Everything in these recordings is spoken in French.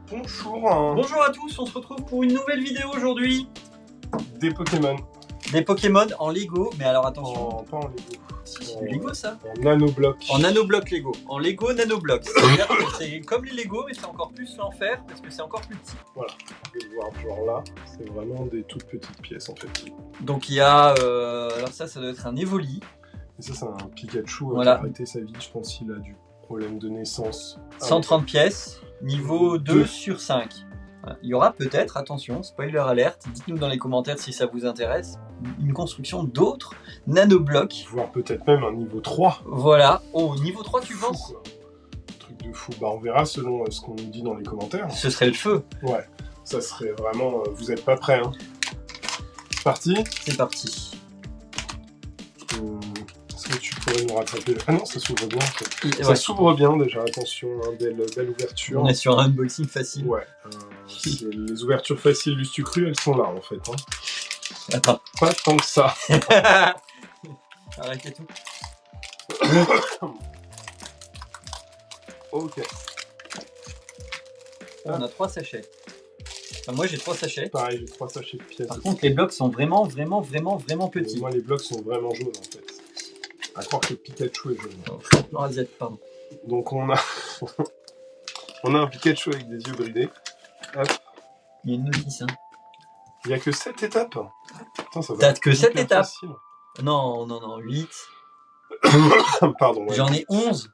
Bonjour. Bonjour à tous, on se retrouve pour une nouvelle vidéo aujourd'hui. Des Pokémon. Des Pokémon en Lego, mais alors attention. Pas en Lego. C'est du Lego ça. En nanobloc. En nanobloc Lego. En Lego nanobloc. C'est-à-dire que c'est comme les Lego, mais c'est encore plus l'enfer parce que c'est encore plus petit. Voilà, vous pouvez le voir genre là, c'est vraiment des toutes petites pièces en fait. Donc il y a, alors ça doit être un Evoli. Et ça c'est un Pikachu Voilà. qui a arrêté sa vie, je pense qu'il a du problème de naissance. 130 pièces, niveau 2 sur 5. Voilà. Il y aura peut-être, attention, spoiler alerte, dites-nous dans les commentaires si ça vous intéresse, une construction d'autres nanoblocs. Voire peut-être même un niveau 3. Voilà. Oh, niveau 3 tu penses? Truc de fou. Bah on verra selon ce qu'on nous dit dans les commentaires. Ce serait le feu. Ouais, ça serait vraiment... vous êtes pas prêts, hein. C'est parti. C'est parti. Est-ce que tu pourrais nous rattraper? Ah non, ça s'ouvre bien en fait. Et Ça ouais. s'ouvre bien déjà, attention, hein, belle ouverture. On est sur un unboxing facile. Ouais, les ouvertures faciles Lustucru, elles sont là en fait. Hein. Attends. Pas tant que ça. Arrêtez tout. Ok. On a 3 sachets. Enfin, moi j'ai 3 sachets. Pareil, j'ai 3 sachets de pièces. Par contre les blocs sont vraiment petits. Moi les blocs sont vraiment jaunes en fait. À croire que Pikachu est jaune. Non, Asiate, pardon. Donc on a... on a un Pikachu avec des yeux bridés. Hop. Il y a une notice. Hein. Il n'y a que 7 étapes. Putain, ça va. T'as que 7 hyper étapes. Facile. Non, 8. Pardon. Ouais. J'en ai 11.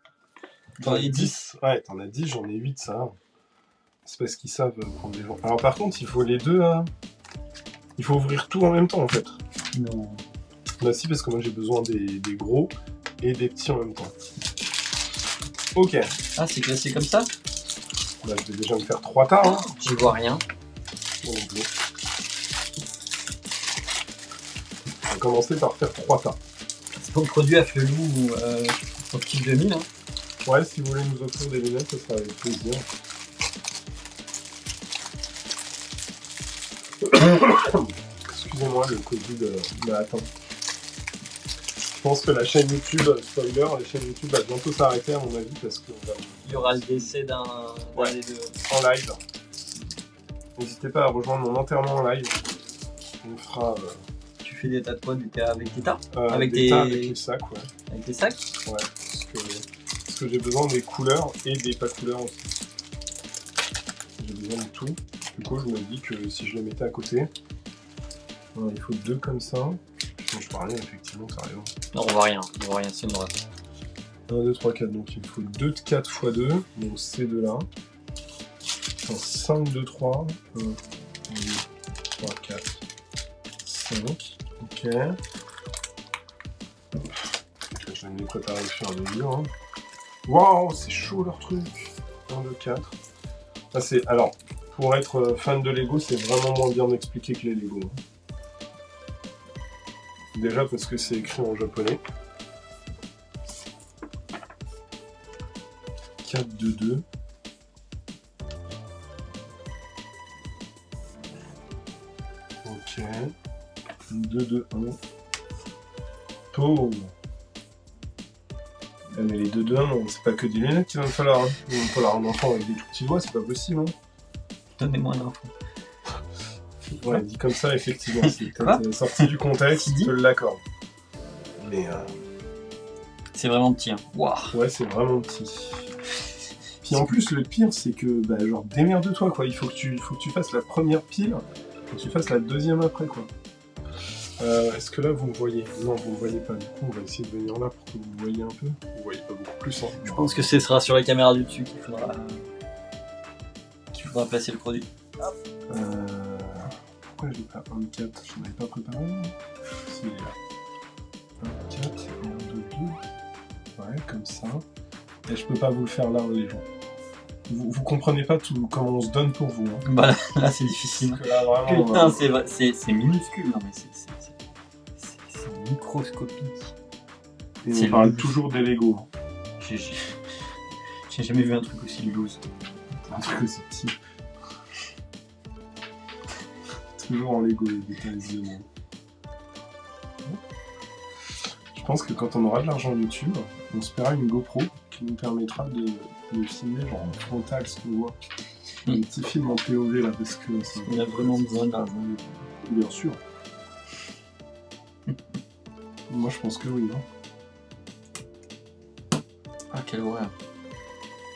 J'en ai 10. Ouais, t'en as 10, j'en ai 8, ça va. C'est parce qu'ils savent prendre des gens. Alors par contre, il faut les deux... Il faut ouvrir tout en même temps en fait. Non. Bah si, parce que moi j'ai besoin des gros et des petits en même temps. Ok. Ah, c'est classé comme ça? Bah, je vais déjà me faire 3 tas. Hein. J'y vois rien. Bon, donc, bon. On va commencer par faire 3 tas. C'est pour le produit à Flelou au petit 2000. Hein. Ouais, si vous voulez nous offrir des lunettes, ça sera avec plaisir. Excusez-moi, le Covid m'a atteint. Je pense que la chaîne YouTube, spoiler, la chaîne YouTube va bientôt s'arrêter à mon avis parce qu'on va... Il y aura le décès d'un des deux. En live. N'hésitez pas à rejoindre mon enterrement en live. On fera... Tu fais des tas de quoi du cas avec tes tas? avec des tas avec les sacs, ouais. Avec tes sacs? Ouais, parce que j'ai besoin des couleurs et des pas couleurs aussi. J'ai besoin de tout. Du coup, je me dis que si je les mettais à côté, voilà, il faut 2 comme ça. Non, je vois rien, effectivement, ça arrive. Non, on voit rien, c'est une droite. 1, 2, 3, 4, donc il me faut 2 de 4 x 2, donc ces deux-là. 5, 2, 3. 1, 2, 3, 4, 5. Ok. Je vais me préparer au fur et à mesure. Hein. Waouh, c'est chaud leur truc. 1, 2, 4. Ça, c'est... Alors, pour être fan de Lego, c'est vraiment moins bien expliqué que les Lego. Déjà parce que c'est écrit en japonais. 4, 2, 2. Ok. 2, 2, 1. Oh. Mais les 2, 2, 1, c'est pas que des lunettes qu'il va me falloir. Hein. Il va me falloir un enfant avec des tout petits doigts, c'est pas possible. Hein. Donnez-moi l'info. Ouais, dit comme ça, effectivement, c'est peut-être sorti du contexte, je te l'accorde. Mais c'est vraiment petit, hein. Waouh. Ouais, c'est vraiment petit. Puis en plus, le pire, c'est que, bah, genre, démerde-toi, quoi. Il faut que tu fasses la première pile, et que tu fasses la deuxième après, quoi. Est-ce que là, vous me voyez? Non, vous me voyez pas. Du coup, on va essayer de venir là pour que vous me voyez un peu. Vous voyez pas beaucoup plus, hein. Je pense que ce sera sur la caméra du dessus qu'il faudra placer le produit. Pourquoi j'ai pas 1, 4? Je n'avais pas préparé. Si, il est là. 1, 4, 1, 2, 2. Ouais, comme ça. Et je peux pas vous le faire là, les gens. Vous comprenez pas tout comment on se donne pour vous. Hein. Bah là, c'est difficile. Parce que là, vraiment, putain, c'est minuscule. Non, mais c'est microscopique. On parle toujours des Lego. J'ai jamais vu un truc aussi loose. Un truc aussi petit. Toujours en Lego, les détails. Je pense que quand on aura de l'argent YouTube, on se paiera une GoPro qui nous permettra de filmer genre en frontal ce qu'on voit. Un petit film en POV là, parce que ça... On a vraiment besoin d'argent. Bien sûr. Moi je pense que oui. Hein. Ah, quelle horreur.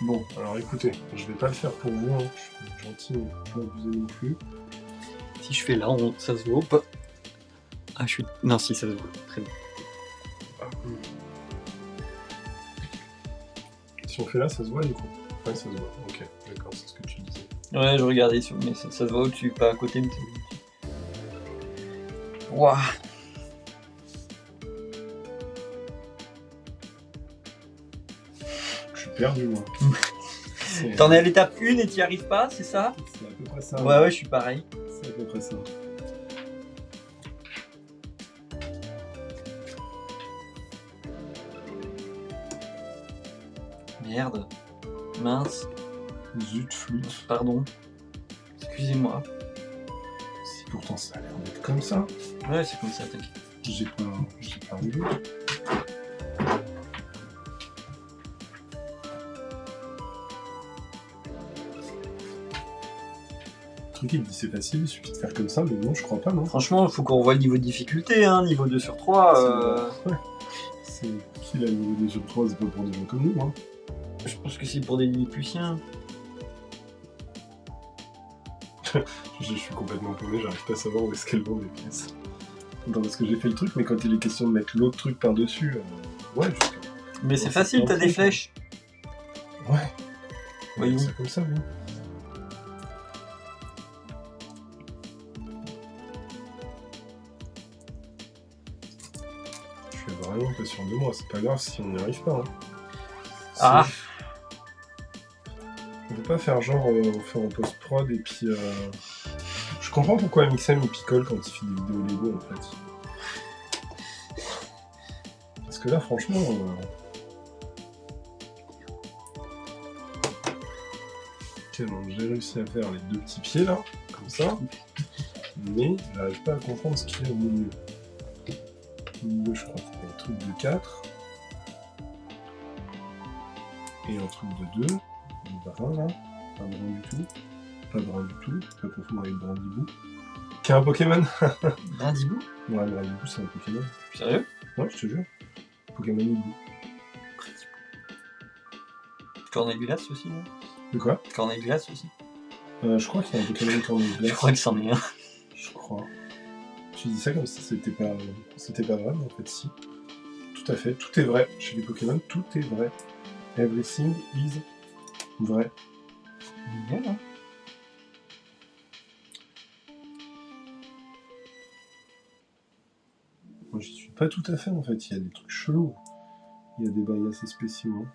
Bon, alors écoutez, je vais pas le faire pour vous, hein. Je suis gentil, mais pas abuser non plus. Si je fais là, ça se voit ou pas? Ah, je suis... Non, si, ça se voit. Très bien. Si on fait là, ça se voit du coup? Ouais, ça se voit. Ok, d'accord, c'est ce que tu disais. Ouais, je regardais, mais ça se voit au-dessus, pas à côté, mais c'est... Waouh. Je suis perdu, moi. T'en es à l'étape 1 et t'y arrives pas, c'est ça? C'est à peu près ça. Ouais, je suis pareil. C'est à peu près ça. Merde. Mince. Zut, flûte. Pardon. Excusez-moi. Si pourtant ça a l'air d'être comme ça. Ouais, c'est comme ça, t'inquiète. J'ai pas vu. Le truc il me dit c'est facile, il suffit de faire comme ça, mais non, je crois pas, non. Franchement, il faut qu'on revoie le niveau de difficulté, hein, niveau 2 sur 3. Ouais. C'est qui là, le niveau des jeux de 3, c'est pas pour des gens comme nous, hein. Je pense que c'est pour des Lilliputiens. Je suis complètement paumé, j'arrive pas à savoir où est-ce qu'elles vont les pièces. Attends, parce que j'ai fait le truc, mais quand il est question de mettre l'autre truc par-dessus, ouais, jusqu'à... Mais c'est facile, t'as des flèches. Ouais. Voyons. C'est comme ça, oui. Je suis vraiment pas sûr de moi, c'est pas grave si on n'y arrive pas. Hein. Ah. On peut pas faire genre, on fait en post-prod et puis... Je comprends pourquoi Mixem il picole quand il fait des vidéos Lego en fait. Parce que là franchement... Ok, donc j'ai réussi à faire les deux petits pieds là, comme ça. Mais j'arrive pas à comprendre ce qu'il y a au milieu. Au milieu je crois qu'il y a un truc de 4. Et un truc de 2. Un brun là. Pas brun du tout. Pas brun du tout. Pas confondre avec Brandibou. Qui est un Pokémon. Brindibou? Ouais, Brandibou c'est un Pokémon. Sérieux? Ouais, je te jure. Pokémon Hibou. Cornegulas aussi, non? De quoi? Cornegulas aussi? Je crois qu'il y a un Pokémon Cornegulas. Je crois que c'en est un. Je crois. Tu dis ça comme si c'était pas vrai, mais en fait si. Tout à fait, tout est vrai. Chez les Pokémon, tout est vrai. Everything is vrai. Bien, hein? Moi j'y suis pas tout à fait en fait, il y a des trucs chelous. Il y a des bails assez spéciaux. Hein.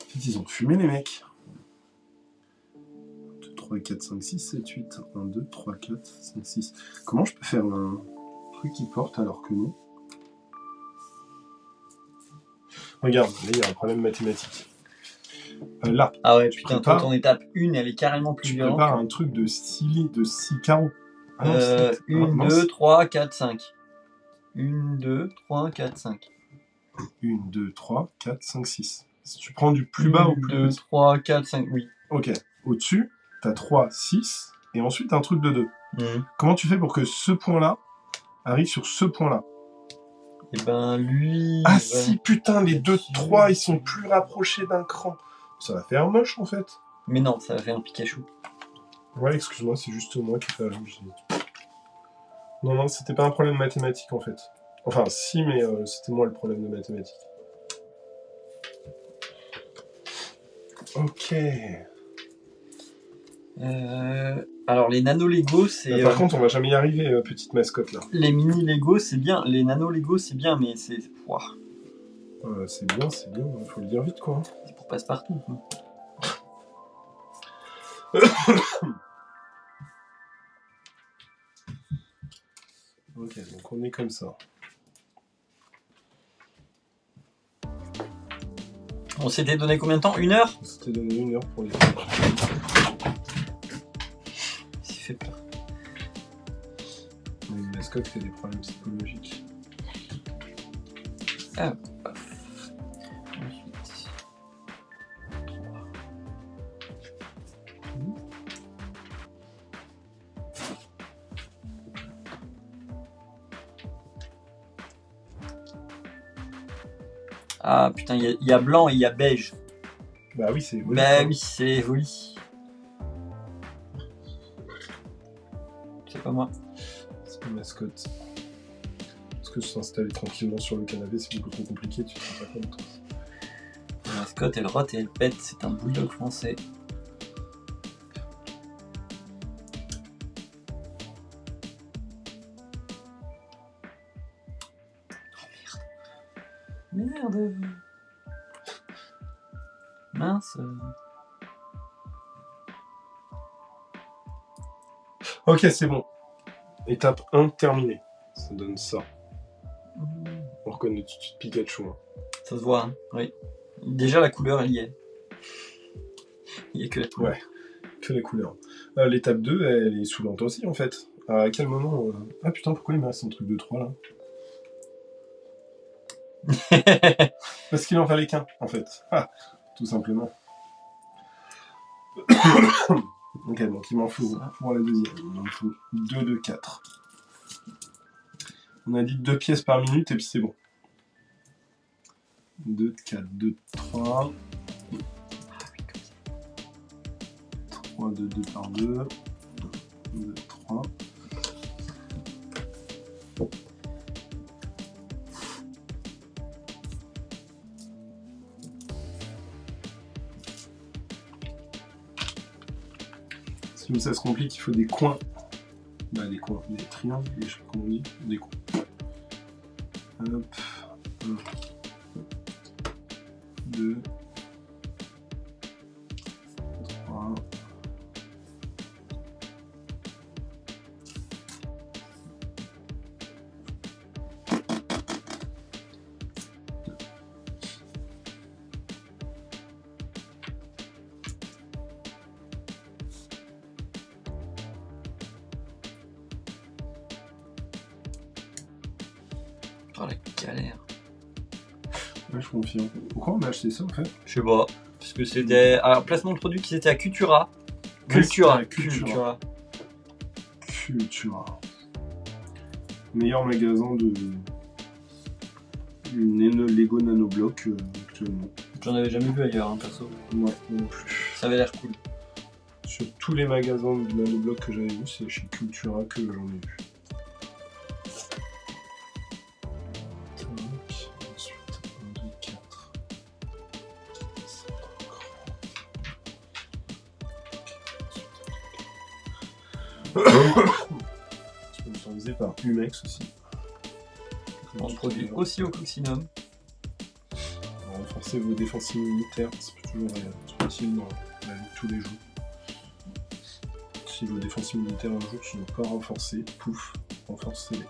En fait, ils ont fumé les mecs. 2, 3, 4, 5, 6, 7, 8. 1, 2, 3, 4, 5, 6. Comment je peux faire un truc qui porte alors que non? Regarde, là il y a un problème mathématique. Là. Ah ouais, putain, prépares... ton étape 1, elle est carrément plus violente. Tu prépares un truc de 6 carreaux. Ah non, 1, 2, 3, 4, 5. 1, 2, 3, 4, 5. 1, 2, 3, 4, 5, 6. Si tu prends du plus bas au plus 2, 3, 4, 5, oui. Ok. Au-dessus, t'as 3, 6, et ensuite un truc de 2. Comment tu fais pour que ce point-là arrive sur ce point-là? Et ben lui... Ah si, putain, les 2, 3, ils sont plus rapprochés d'un cran. Ça va faire moche en fait. Mais non, ça va faire un Pikachu. Ouais, excuse-moi, c'est juste moi qui fais la rouge. Non, c'était pas un problème mathématique en fait. Enfin, si, mais c'était moi le problème de mathématiques. Ok. Alors les nano Lego, c'est... Par contre, on va jamais y arriver, petite mascotte là. Les mini Lego, c'est bien. Les nano Lego, c'est bien, mais c'est... Ouah. C'est bien, faut le dire vite quoi. C'est pour passe-partout, quoi. Ok, donc on est comme ça. On s'était donné combien de temps? 1 heure? On s'était donné 1 heure pour les... mascotte qui a des problèmes psychologiques. Ah, paf. Ensuite. Ah putain, il y a blanc et il y a beige. Bah oui, c'est... Bah oui, c'est Evoli. C'est pas moi. C'est une mascotte. Parce que s'installer tranquillement sur le canapé, c'est beaucoup trop compliqué, tu te rends pas compte. La mascotte, elle rote et elle pète, c'est un bulldog français. Oh merde. Merde. Mince. Ok, c'est bon. Étape 1 terminée. Ça donne ça. On reconnaît tout de suite Pikachu. Hein. Ça se voit, hein. Oui. Déjà, la couleur, elle y est. Il n'y a que la couleur. Ouais, que les couleurs. L'étape 2, elle est saoulante aussi, en fait. À quel moment... Ah putain, pourquoi il me reste un truc de 3, là? Parce qu'il en fallait qu'un, en fait. Ah, tout simplement. Ok, donc il m'en faut pour la deuxième. Il m'en faut 2 de 4. On a dit 2 pièces par minute et puis c'est bon. 2 de 4, 2 de 3. 3 de 2 par 2. 2 de 3. Si ça se complique, il faut des coins. Bah, des coins, des triangles, je sais pas comment on dit, des coins. Hop, 1, 2, 3. Oh la galère. Ouais, je confirme. Pourquoi on a acheté ça en fait? Je sais pas. Parce que c'était. Alors, placement de produit qui était à Cultura. Cultura. Cultura. Meilleur magasin de Lego Nanoblock actuellement. J'en avais jamais vu ailleurs, hein, perso. Non, non plus. Ça avait l'air cool. Sur tous les magasins de Nanoblock que j'avais vu, c'est chez Cultura que j'en ai vu. Ensuite, 1, 2, 4. Sponsorisé par Humex aussi. On se produit aussi au Coccinum. Renforcer vos défenses immunitaires, c'est toujours utile dans la vie de tous les jours. Si vos défenses immunitaires un jour sont pas renforcées, pouf, renforcez-les.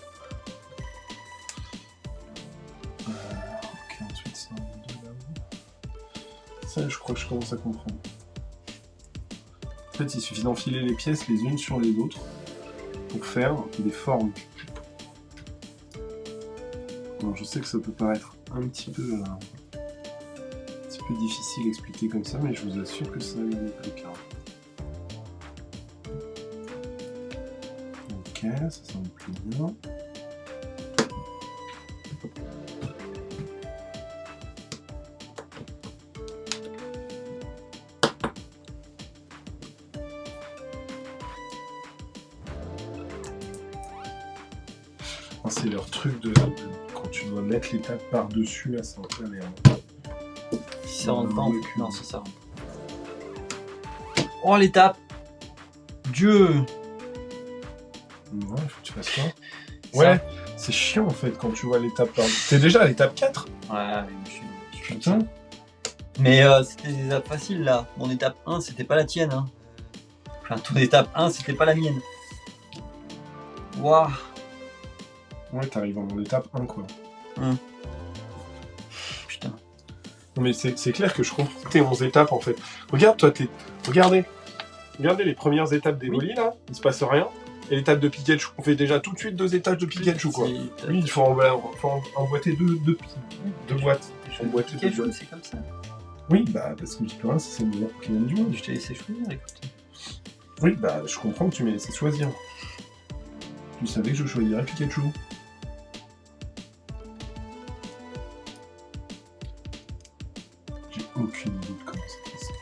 Ok, ensuite c'est un 2 là. Ça, je crois que je commence à comprendre. En fait, il suffit d'enfiler les pièces les unes sur les autres pour faire des formes. Alors, je sais que ça peut paraître un petit peu difficile à expliquer comme ça, mais je vous assure que ça n'est pas le cas. Ok, ça me plaît bien. C'est leur truc de quand tu dois mettre l'étape par-dessus, là, c'est un peu la merde. Si ça rentre pas en cul. Non, ça rentre. Oh, l'étape! Dieu! Ouais, faut que tu fasses ça. Ouais, c'est chiant en fait quand tu vois l'étape par... T'es déjà à l'étape 4? Ouais, je suis Putain. Mais c'était des étapes faciles là. Mon étape 1, c'était pas la tienne. Hein. Enfin, ton étape 1, c'était pas la mienne. Waouh! Ouais, t'arrives en étape 1 quoi. Putain. Non mais c'est clair que je comprends tes 11 étapes en fait. Regarde toi, regardez les premières étapes d'Evoli là, il se passe rien. Et l'étape de Pikachu, on fait déjà tout de suite 2 étages de Pikachu, quoi. Oui, il faut emboîter deux boîtes. Emboîter 2 Pikachu, boîtes. c'est comme ça. Oui, bah, parce que j'y peux rien, c'est le meilleur Pokémon du monde. Je t'ai laissé choisir, écoute. Oui, bah, je comprends que tu m'aies laissé choisir. Tu savais que je choisirais Pikachu. J'ai aucune idée de comment ça fait ça.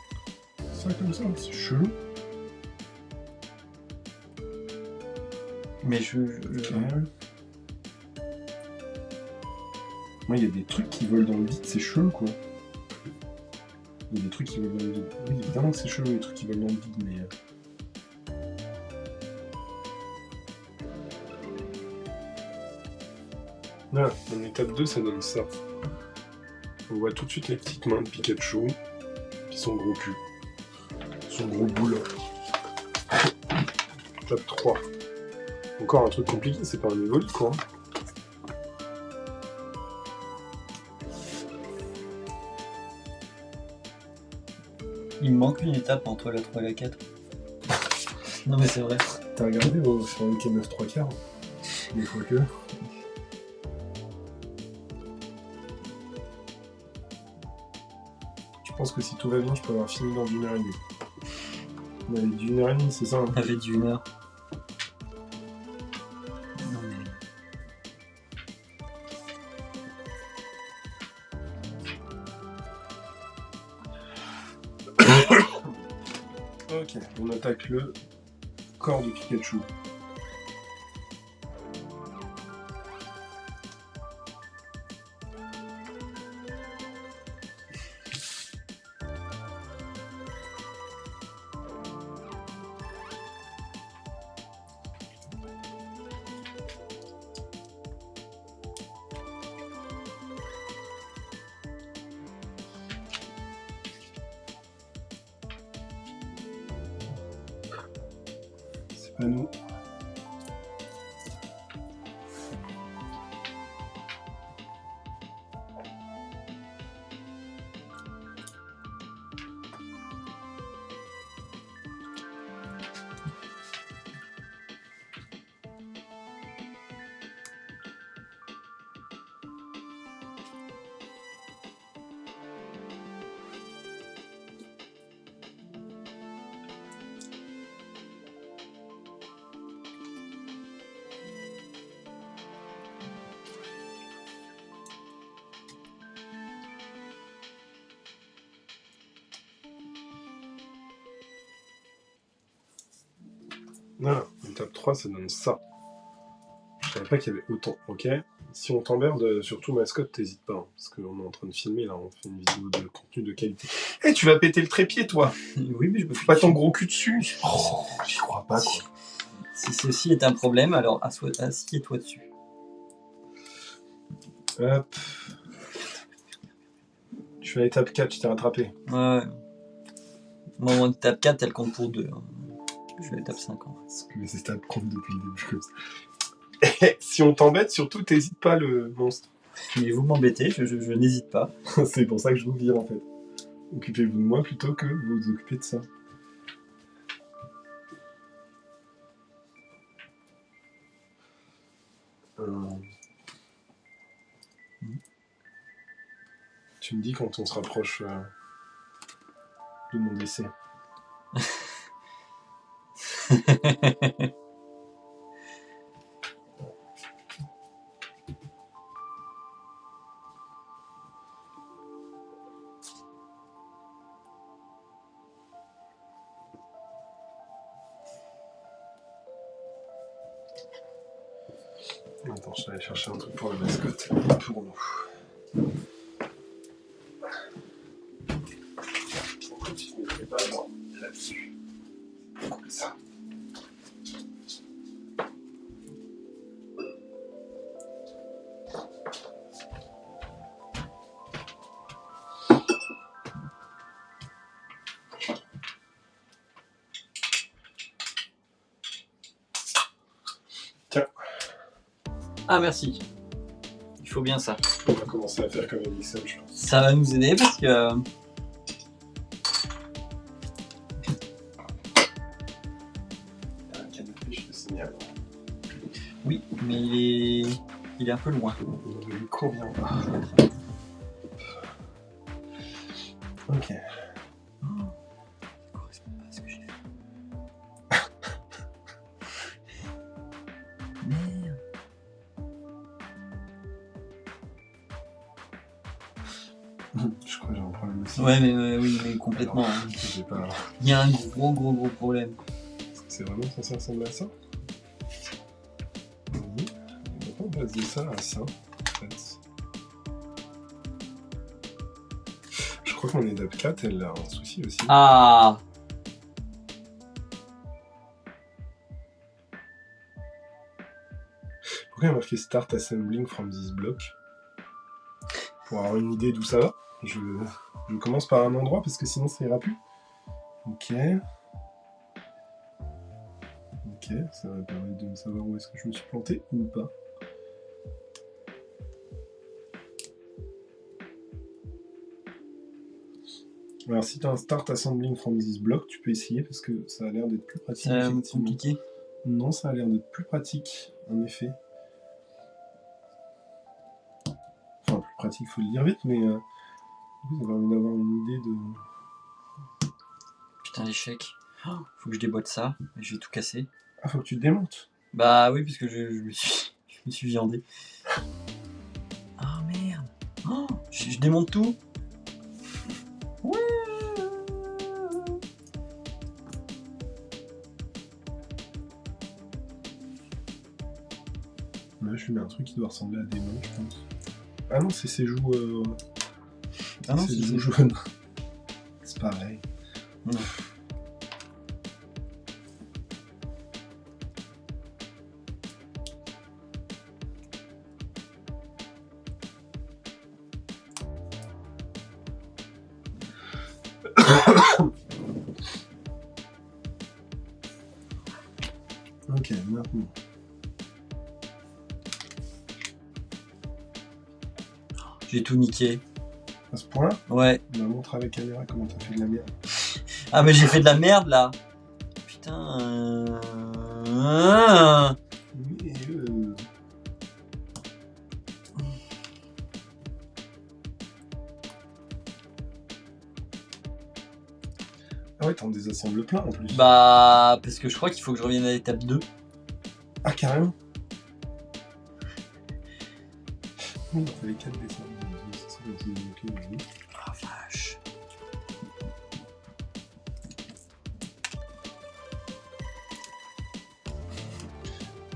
Ça comme ça, c'est chelou. Mais Ok. Moi, il y a des trucs qui volent dans le vide, c'est chelou, quoi. Il y a des trucs qui volent dans le vide. Oui, évidemment que c'est chelou, les trucs qui volent dans le vide, mais... Voilà, en étape 2, ça donne ça. On voit tout de suite les petites mains de Pikachu, qui sont gros cul. Son gros boule. Étape 3. Encore un truc compliqué, c'est pas un évolu, quoi. il me manque une étape entre la 3 et la 4. Non mais c'est vrai. T'as regardé sur le K9 3 quarts des fois que... Je pense que si tout va bien, je peux avoir fini dans 1h30. On avait dit 1h30, c'est ça, hein? On avait dit 1 heure. Non mais... Ok, on attaque le corps de Pikachu. C'est pas nous. Voilà, étape 3, ça donne ça. Je savais pas qu'il y avait autant, ok? Si on t'emmerde, surtout mascotte, t'hésites pas, hein, parce qu'on est en train de filmer, là, on fait une vidéo de contenu de qualité. Eh, tu vas péter le trépied, toi! Oui mais je me fous Pas ton gros cul dessus! Oh, j'y crois pas, quoi. Si ceci est un problème, alors assieds-toi dessus. Hop. Je suis à l'étape 4, je t'ai rattrapé. Ouais. Moi, mon étape 4, elle compte pour 2. Je suis à l'étape 5 en fait. Parce que les étapes comptent depuis le début, comme ça. Si on t'embête, surtout, t'hésites pas, le monstre. Mais vous m'embêtez, je n'hésite pas. C'est pour ça que je vous vire, en fait. Occupez-vous de moi plutôt que vous vous occupez de ça. Tu me dis quand on se rapproche de mon décès. Attends, je vais aller chercher un truc pour la mascotte et pour nous. Pourquoi tu ne mettrais pas moi là-dessus? Comme ça. Tiens. Ah merci. Il faut bien ça. On va commencer à faire comme Elixir, je pense. Ça va nous aider parce que... Un canapé, je fais ça. signal. Oui, mais il est un peu loin. Le micro vient pas. Ok. Ça correspond pas à ce que j'ai fait. Merde. Je crois que j'ai un problème aussi. Ouais, mais oui, mais complètement. Alors, Hein. j'ai pas... Il y a un gros problème. Est-ce que c'est vraiment censé ressembler à ça? Oui. On va passer ça à ça, en fait. Je crois que mon EDAP 4, elle a un souci aussi. Ah. Pourquoi il y a marqué Start Assembling from this block? Pour avoir une idée d'où ça va. Je commence par un endroit parce que sinon ça ira plus. Ok. Ok, ça va permettre de me savoir où est-ce que je me suis planté ou pas. Alors si tu as un Start Assembling from this block, tu peux essayer parce que ça a l'air d'être plus pratique. C'est effectivement. compliqué. Non, ça a l'air d'être plus pratique, en effet. Enfin, plus pratique, faut le dire vite, mais du coup, ça permet d'avoir une idée de... Putain, l'échec. Oh, faut que je déboîte ça. Je vais tout casser. Ah, faut que tu te démontes. Bah oui, parce que je me suis viandé. Ah merde. Oh, je démonte tout. Ouais. Là, je lui mets un truc qui doit ressembler à des mains, je pense. Ah non, c'est ses joues... Ah non, c'est c'est ses joues jaunes. C'est pareil. Non. Ok, maintenant. J'ai tout niqué. À ce point-là, Ouais. on va montrer à la caméra comment t'as fait de la merde. Ah mais j'ai fait de la merde là. Putain. Mais Ah ouais, t'en désassembles plein en plus. Bah parce que je crois qu'il faut que je revienne à l'étape 2. Ah, carrément. Oui, il fallait 4 dessins. Ok, vas-y. Ah vache.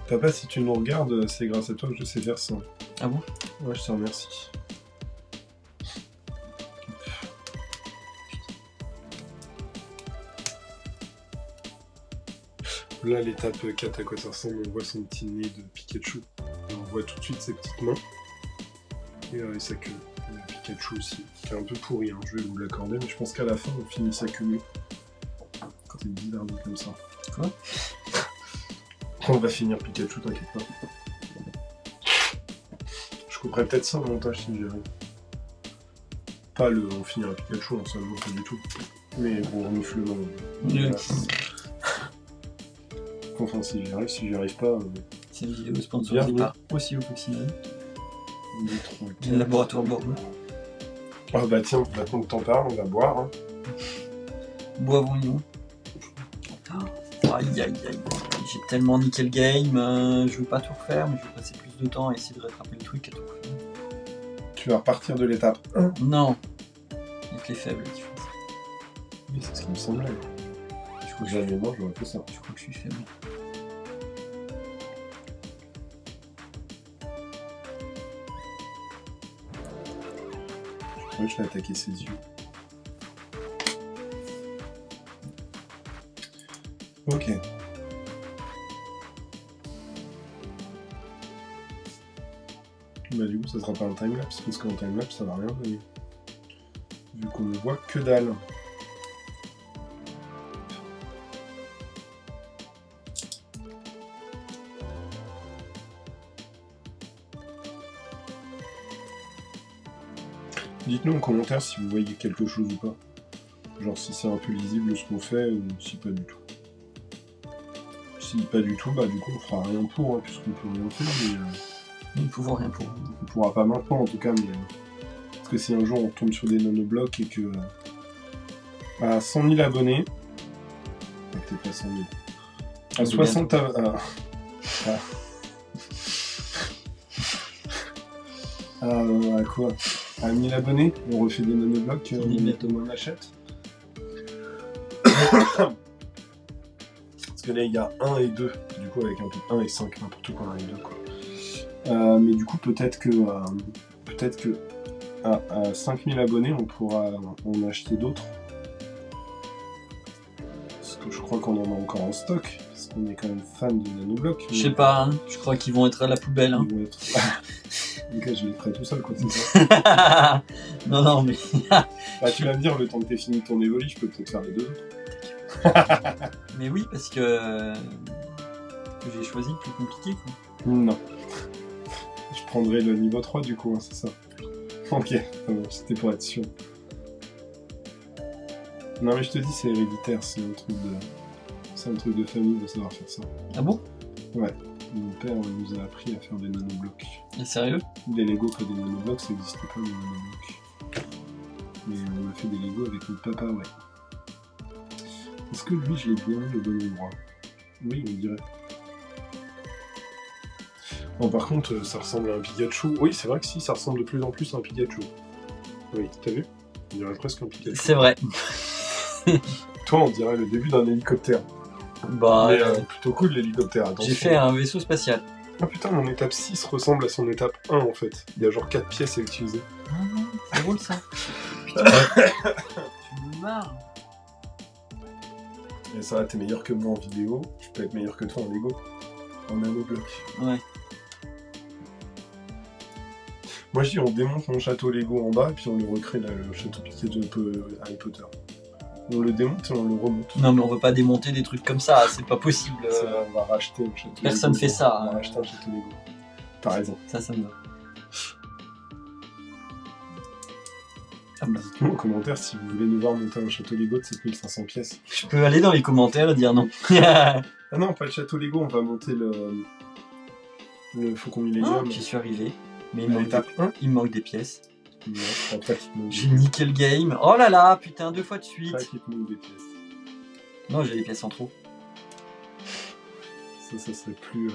Papa, si tu nous regardes, c'est grâce à toi que je sais faire ça. Ah bon? Ouais, je te remercie. Là, l'étape 4, à quoi ça ressemble, on voit son petit nez de Pikachu. Et on voit tout de suite ses petites mains. Et sa queue. Et la Pikachu aussi, qui est un peu pourri, hein, je vais vous l'accorder, mais je pense qu'à la fin, on finit sa queue mieux. Quand c'est bizarre dit comme ça. Quoi? On va finir Pikachu, t'inquiète pas. Je couperai peut-être ça au montage si j'y arrive. Pas le on finira Pikachu, hein, ça ne vaut pas du tout. Mais gros reniflement. Nul. Enfin, si j'y arrive pas. Cette vidéo est sponsorisée Bienvenue. par aussi au Coccinelle, 2, 3, le laboratoire Bordeaux. Ah bah tiens, maintenant que t'en parles, on va boire. Hein. Boivons-nous. Aïe aïe aïe, j'ai tellement niqué le game, je veux pas tout refaire, mais je vais passer plus de temps à essayer de rattraper le truc à tout refaire. Tu vas repartir de l'étape 1. Non, avec les faibles qui font ça. Oui, c'est ce qui me semblait. Je crois que Jamais moi, j'aurais fait ça. je crois que je suis faible. Je crois que je l'ai attaqué ses yeux. Ok. Bah du coup ça sera pas un timelapse, parce qu'en timelapse ça va rien donner. Vu qu'on ne voit que dalle. Dites-nous en commentaire si vous voyez quelque chose ou pas. Genre si c'est un peu lisible ce qu'on fait ou si pas du tout. Si pas du tout, bah du coup on fera rien pour, hein, puisqu'on peut rien faire, mais Nous ne pouvons rien pour. on pourra pas maintenant en tout cas, mais parce que si un jour on tombe sur des nanoblocs et que à 100 000 abonnés, peut-être pas 100 000, à 60 à quoi? À 1000 abonnés, on refait des nanoblocs, on achète. Parce que là il y a 1 et 2, du coup avec un peu 1 et 5, n'importe quoi, 1 et 2 quoi. Mais du coup peut-être que à 5000 abonnés on pourra en acheter d'autres. Parce que je crois qu'on en a encore en stock, parce qu'on est quand même fan de nanoblocs. Je sais pas, hein. Je crois qu'ils vont être à la poubelle. Hein. Ils vont être... En tout cas, je les ferai tout seul, quoi, c'est ça. non, mais. Bah, tu vas me dire, le temps que t'aies fini ton évoli, je peux peut-être faire les deux autres. Mais oui, parce que j'ai choisi le plus compliqué, quoi. Non. Je prendrai le niveau 3 du coup, hein, c'est ça. Ok, c'était pour être sûr. Non mais je te dis, c'est héréditaire, c'est un truc de famille de savoir faire ça. Ah bon? Ouais. Mon père nous a appris à faire des nanoblocs. Ah, sérieux? Des Lego que des nanoblocs, ça n'existait pas des nanoblocs. Mais on a fait des Lego avec notre papa, ouais. Est-ce que lui, je l'ai bien mis au bon endroit? Oui, on dirait. Bon, par contre, ça ressemble à un Pikachu. Oui, c'est vrai que si, ça ressemble de plus en plus à un Pikachu. Oui, t'as vu? On dirait presque un Pikachu. C'est vrai. Toi, on dirait le début d'un hélicoptère. Bah, Mais plutôt cool l'hélicoptère, attention. j'ai fait un vaisseau spatial. Ah putain, mon étape 6 ressemble à son étape 1 en fait. Il y a genre 4 pièces à utiliser. Ah, c'est drôle ça. Putain, tu me marres. Et ça va, t'es meilleur que moi en vidéo, je peux être meilleur que toi en Lego. En nanobloc. Ouais. Moi je dis on démonte mon château Lego en bas et puis on le recrée là, le château piqué de Harry Potter. On le démonte et on le remonte. Non, mais on veut pas démonter des trucs comme ça, c'est pas possible. On va racheter un château Personne Lego. fait ça. On va racheter un château Lego. T'as raison. Ça me va. Dites-moi en commentaire si vous voulez nous voir monter un château Lego de 7500 pièces. Je peux aller dans les commentaires et dire non. Ah non, pas le château Lego, on va monter le Faucon Millenium. J'y suis arrivé. Mais L'étape 1. il me manque des pièces. J'ai J'ai niqué le game. Oh là là, putain, 2 fois de suite. des pièces. Non, j'ai les pièces en trop. Ça serait plus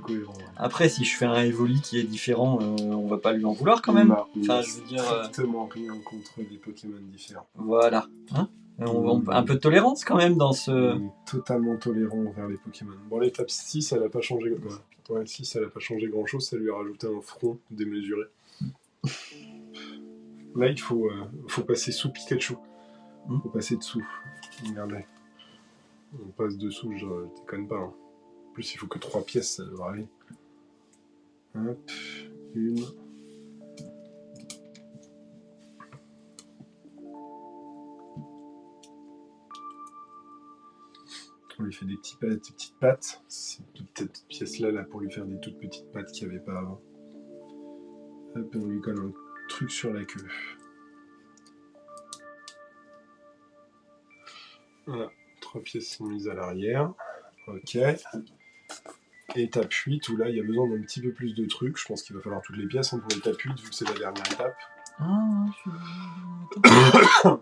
cohérent. Ouais. Après, si je fais un Evoli qui est différent, on va pas lui en vouloir quand même. Enfin, je veux dire. Strictement rien contre les Pokémon différents. Voilà. Hein, un peu de tolérance quand même dans ce. On est totalement tolérant envers les Pokémon. Bon, l'étape 6, elle a pas changé. Ouais, 6, elle a pas changé grand chose, ça lui a rajouté un front démesuré. Là, il faut passer sous Pikachu. Il faut passer dessous. Regardez. On passe dessous, je déconne pas. Hein. En plus, il faut que 3 pièces, ça devrait aller. Hop, une. On lui fait des petites pattes. Ces petites pièces-là là, pour lui faire des toutes petites pattes qu'il n'y avait pas avant. Hop, et on lui colle un truc sur la queue. Voilà, 3 pièces sont mises à l'arrière. Ok. Étape 8, où là, il y a besoin d'un petit peu plus de trucs. Je pense qu'il va falloir toutes les pièces pour l'étape 8, vu que c'est la dernière étape. Ah,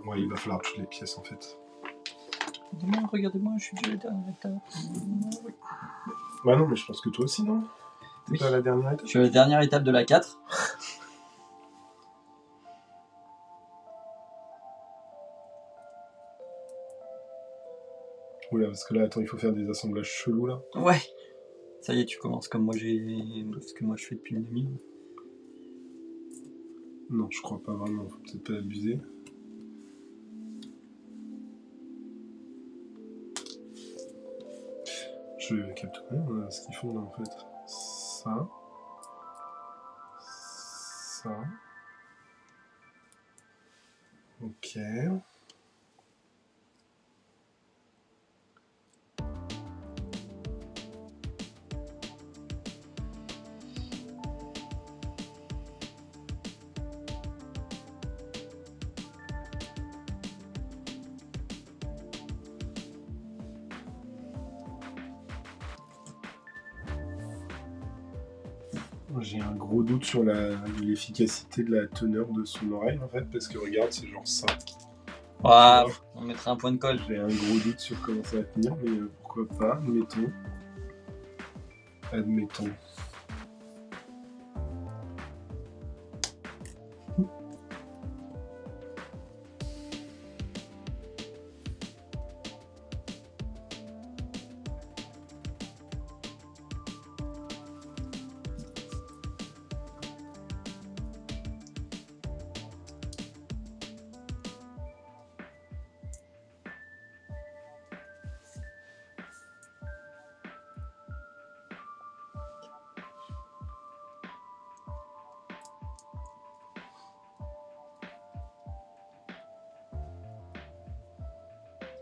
Ouais, il va falloir toutes les pièces, en fait. Regardez-moi, je suis déjà à la dernière étape. Bah non, mais je pense que toi aussi, non? T'es pas à la dernière étape? Je suis à la dernière étape de la 4. Oula, parce que là, attends, il faut faire des assemblages chelous, là. Ouais. Ça y est, tu commences comme moi ce que moi je fais depuis le début. Non, je crois pas vraiment, faut peut-être pas abuser. Je capte rien ce qu'ils font là en fait. Ça. Ça. Ok. J'ai un gros doute sur l'efficacité de la teneur de son oreille en fait, parce que regarde, c'est genre ça. Waouh, on mettra un point de colle. J'ai un gros doute sur comment ça va tenir, mais pourquoi pas, admettons. Admettons.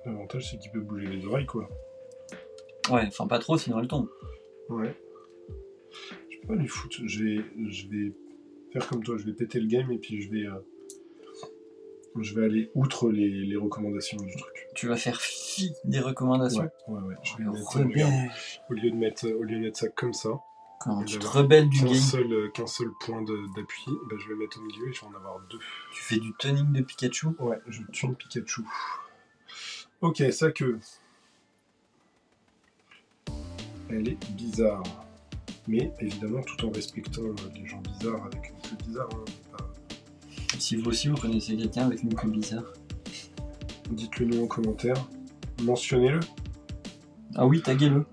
L'avantage, c'est qu'il peut bouger les oreilles, quoi. Ouais, enfin pas trop, sinon elle tombe. Ouais. Je peux pas lui foutre. Je vais faire comme toi, je vais péter le game et puis je vais aller outre les recommandations du truc. Tu vas faire fi des recommandations. Ouais. Je vais mettre, Rebelle. au lieu de mettre ça comme ça, Quand tu te rebelles du game, qu'un seul point d'appui, bah, je vais mettre au milieu et je vais en avoir deux. tu fais du tuning de Pikachu. Ouais, je tue Pikachu. Ok, sa queue. Elle est bizarre. Mais évidemment, tout en respectant les gens bizarres avec une queue bizarre. Hein, Si vous aussi vous connaissez quelqu'un avec une queue bizarre. dites-le nous en commentaire. Mentionnez-le. Ah oui, taguez-le.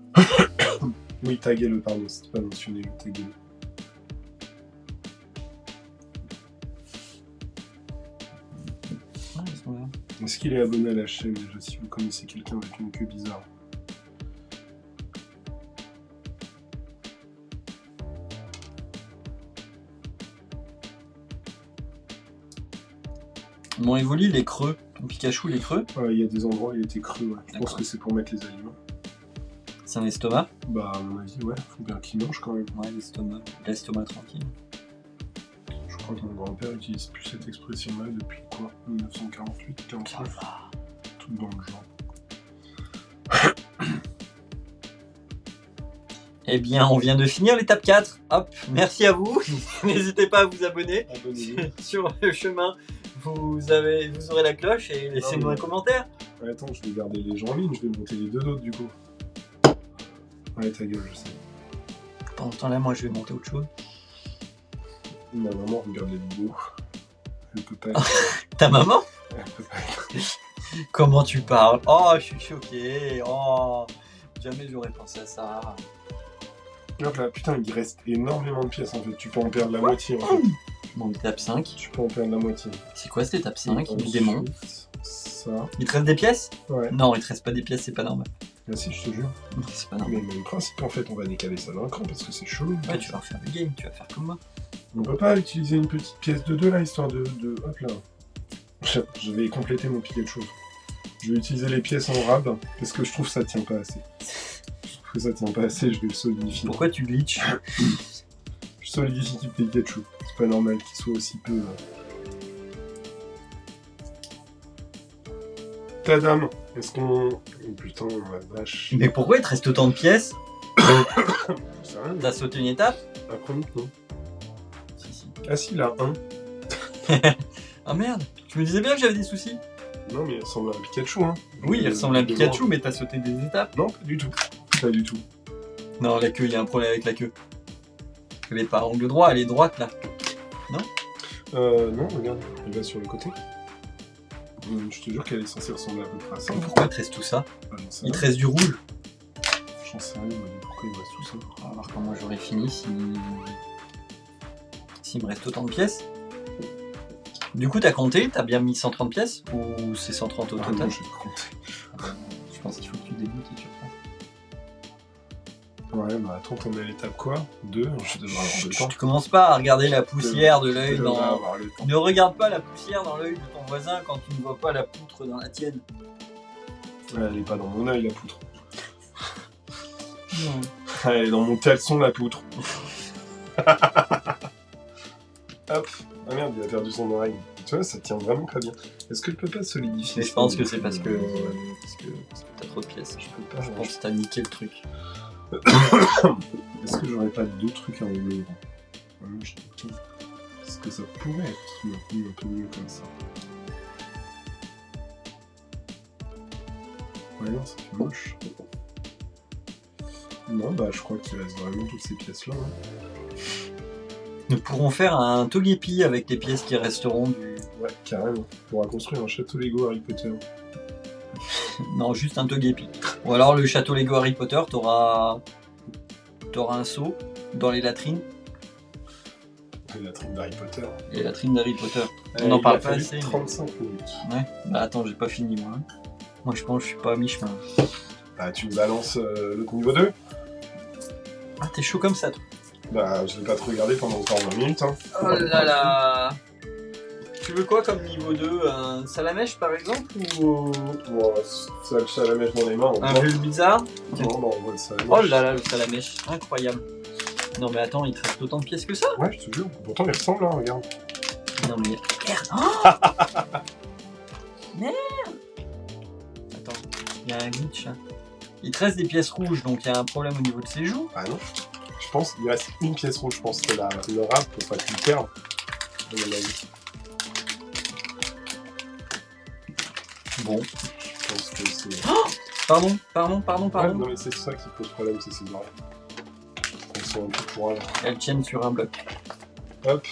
Oui, taguez-le, pardon, c'était pas mentionné, taguez-le. Ah, ils sont là. Est-ce qu'il est abonné à la chaîne déjà, si vous connaissez quelqu'un avec une queue bizarre? Mon Evoli, il est creux. Ton Pikachu, il est creux. Il y a des endroits où il était creux, ouais. Je pense D'accord. que c'est pour mettre les aliments. C'est un estomac. Bah, à mon avis, ouais, faut bien qu'il mange quand même. Ouais, l'estomac tranquille. Je crois que mon grand-père utilise plus cette expression-là depuis quoi? 1948, 49, tout dans le genre. Eh bien, on vient de finir l'étape 4. Hop, merci à vous. N'hésitez pas à vous abonner. Abonnez-vous. Sur le chemin, vous aurez la cloche et laissez-nous un commentaire. Ouais, attends, je vais garder les gens en ligne, je vais monter les deux autres du coup. Ouais, ta gueule, je sais. Pendant ce temps-là, moi, je vais monter autre chose. Ma maman regarde les vidéos. Elle peut pas être... Ta maman? Elle peut pas être... Comment tu parles? Oh, je suis choqué. Oh, jamais j'aurais pensé à ça. Hop là, putain, il reste énormément de pièces en fait. Tu peux en perdre la moitié en fait. Bon, étape 5. Tu peux en perdre la moitié. C'est quoi cette étape 5? Ensuite, Démon. Ça. Il te reste des pièces? Ouais. Non, il te reste pas des pièces, c'est pas normal. Ah si, je te jure. C'est pas normal. Mais même principe en fait, on va décaler ça d'un cran parce que c'est chelou. Ouais, tu vas refaire le game, tu vas faire comme moi. On peut pas utiliser une petite pièce de 2 là, histoire de... Hop là. Je vais compléter mon Pikachu. Je vais utiliser les pièces en rab parce que je trouve que ça tient pas assez. Je trouve que ça tient pas assez, je vais le solidifier. Pourquoi tu glitches? Je solidifie Pikachu. C'est pas normal qu'il soit aussi peu... Tadam! Est-ce qu'on... Oh putain, la vache. Mais pourquoi il te reste autant de pièces? C'est rien. T'as sauté une étape? Après, non. Si. Ah si, là, 1. Ah merde, je me disais bien que j'avais des soucis. Non, mais il ressemble à un Pikachu, hein. Oui, il ressemble à un Pikachu, mais t'as sauté des étapes. Non, pas du tout. Pas du tout. Non, la queue, il y a un problème avec la queue. Elle est pas angle droit, elle est droite là. Non, regarde, elle va sur le côté. Je te jure qu'elle est censée ressembler à peu près à ça. Pourquoi il te reste tout ça? J'en sais Il te rien. reste du rouge. J'en sais rien, moi, pourquoi il me reste tout ça. On va voir comment j'aurais fini si... S'il me reste autant de pièces. Du coup, t'as compté? T'as bien mis 130 pièces? Ou c'est 130 au Ah total? non, je vais te compter. Je pense qu'il faut que tu débutes et tu reprends. Ouais, bah attends, t'en es à l'étape quoi? 2, je devrais avoir le temps. Tu commences pas à regarder la poussière de l'œil Je devrais dans... avoir le temps. Ne regarde pas la poussière dans l'œil de ton voisin quand tu ne vois pas la poutre dans la tienne. Ouais, elle est pas dans mon œil, la poutre. Elle est dans mon caleçon, la poutre. Hop. Ah merde, il a perdu son oreille. Tu vois, ça tient vraiment pas bien. Est-ce que je peux pas solidifier Mais je pense que c'est parce que t'as trop de pièces. Je peux pas. Je pense que t'as niqué le truc. Est-ce que j'aurais pas 2 trucs à enlever? Moi, je dis tout. Est-ce que ça pourrait être maintenu un peu mieux comme ça? Ouais, non, ça fait moche. Non, bah, je crois qu'il reste vraiment toutes ces pièces-là. Hein. Nous pourrons faire un Togepi avec les pièces qui resteront du... Ouais, carrément. On pourra construire un château Lego Harry Potter. Non, juste un Togepi. Ou alors le château Lego Harry Potter, t'auras un seau dans les latrines. Les latrines d'Harry Potter. Les latrines d'Harry Potter. On n'en parle pas assez. 35 minutes. Ouais. Bah attends, j'ai pas fini moi. Moi je pense que je suis pas à mi-chemin. Bah, tu me balances l'autre niveau 2. Ah, t'es chaud comme ça, toi. Bah, je vais pas te regarder pendant encore 20 minutes. Hein. Oh là là. Tu veux quoi comme niveau 2? Un salamèche par exemple ou Bon, ça le salamèche dans les mains. un bulle bizarre? Non, bah, on voit le salamèche. Oh là là, le salamèche, incroyable. Non mais attends, il te reste autant de pièces que ça? Ouais, je te jure. Pourtant, il ressemble, hein, regarde. Non mais... Merde. Oh merde. Attends, il y a un glitch là. Il te reste des pièces rouges, donc il y a un problème au niveau de ses joues. Ah non. Je pense qu'il reste une pièce rouge. Je pense que le rap, faut pas que tu le perdes. Bon. Je pense que c'est... Pardon. Ouais, non mais c'est ça qui pose problème, c'est ces oreilles. Elles sont un peu pour elles. Elles tiennent sur un bloc. Hop.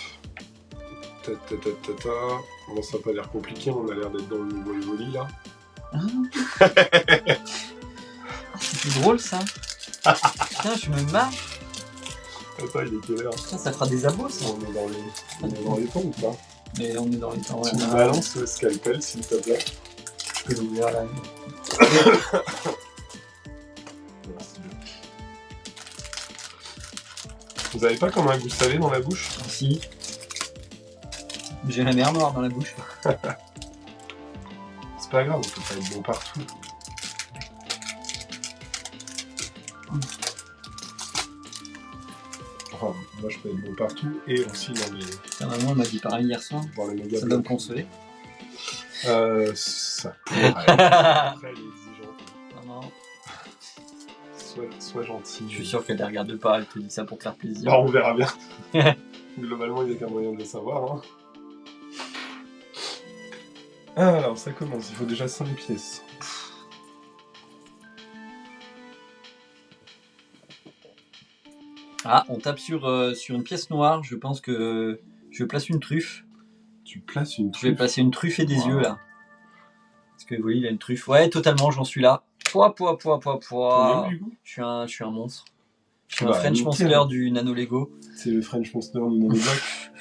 Bon, ça n'a pas l'air compliqué, on a l'air d'être dans le niveau Evoli là. C'est drôle ça. Putain, je me marre. Attends, il est quelle heure? Putain, ça fera des abos ça. On est dans les temps ou pas? Mais on est dans les temps. Tu me balances le scalpel s'il te plaît. Je peux l'ouvrir là. Vous avez pas comme un goût salé dans la bouche? Si. J'ai la mer noire dans la bouche. C'est pas grave, on peut pas être bon partout. Enfin, moi je peux être bon partout et aussi dans les... Ta maman m'a dit pareil hier soir. Dans les méga Ça doit me consoler. Ça pourrait. Après, elle est exigeante. Maman. Sois gentil. Je suis sûr qu'elle ne regarde pas, elle te dit ça pour te faire plaisir. Bah, on verra bien. Globalement, il n'y a qu'un moyen de le savoir. Hein. Alors, ça commence. Il faut déjà 5 pièces. Ah, on tape sur une pièce noire. Je pense que je place une truffe. Tu places une truffe? Je vais placer une truffe et des yeux là. Parce que vous voyez, il a une truffe. Ouais, totalement, j'en suis là. Pouah. Je suis un monstre. Je suis un French Monster du Nano Lego. C'est le French Monster du Nano Block.